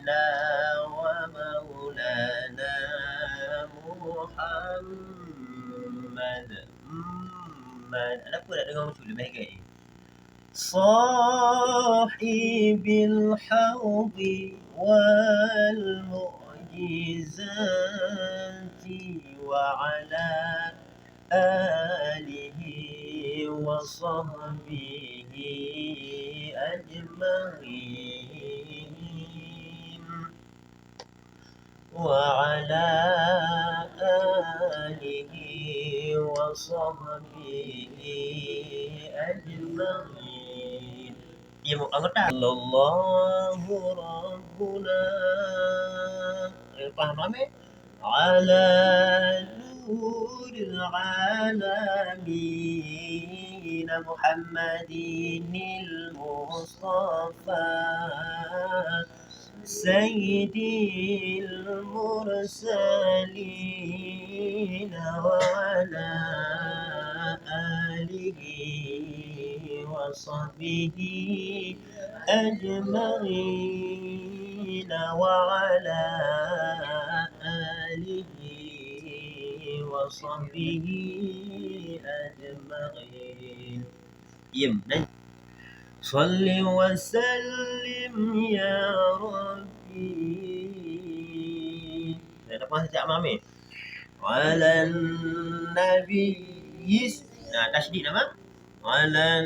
سيدنا ومولانا محمد. Ada pun nak dengar macam lebih baik ni. صاحب الحوض والمعجزات وعلى آله وصحبه أجمعين وعلى آله وصحبه أجمعين. Ya, anggota Allahu Rabbuna. Paham ramai? Ala nuril alamin Muhammadinil Mustafa Sayyidil Mursalin wa ala alihi wa sahbihi ajma'in wa ala alihi wa sahbihi ajma'in. صل وسلم يا ربي. Dah pernah sejak mami. Ala nabi tasydid nama. Ala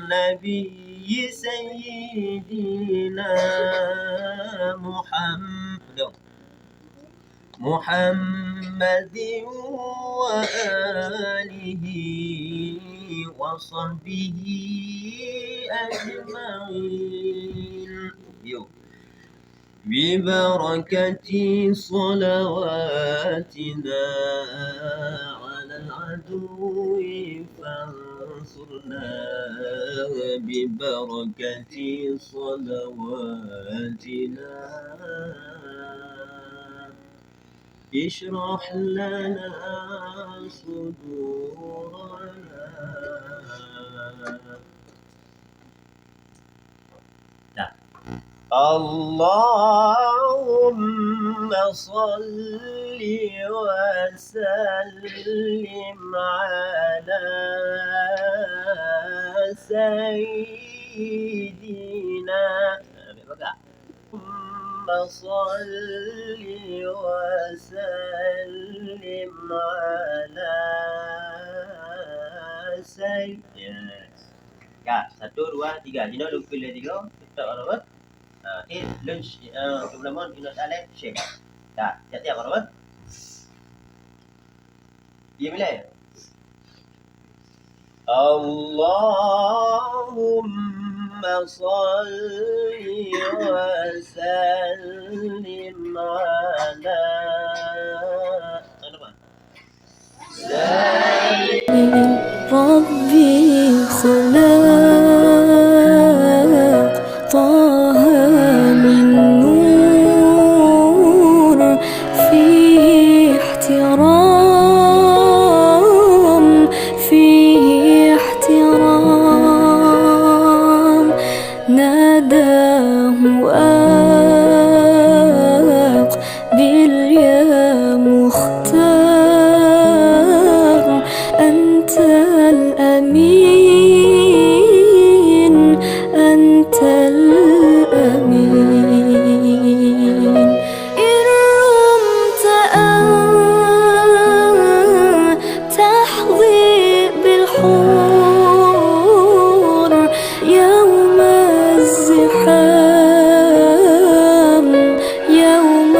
nabi sayyidina Muhammadin wa alihi wa sahbihi ajma'in. ببركة صلواتنا على العدو فانصرنا ببركة صلواتنا اشرح لنا صدورنا. اللهم صل وسلم على سيدنا اللهم صل وسلم على سيدنا. Ya, 1, 2, 3. Dino lu pilih 3. Kita orang lunch untuk lemon ingat alek shake. Dah, siap-siap orang. Dia bila? Allahumma salli wa sallim ala ربي خلق طه من نور فيه احترام فيه احترام ناداه أقبل يا مختار أنت الأمين أنت الأمين إن رمت أن تحظي بالحور يوم الزحام يوم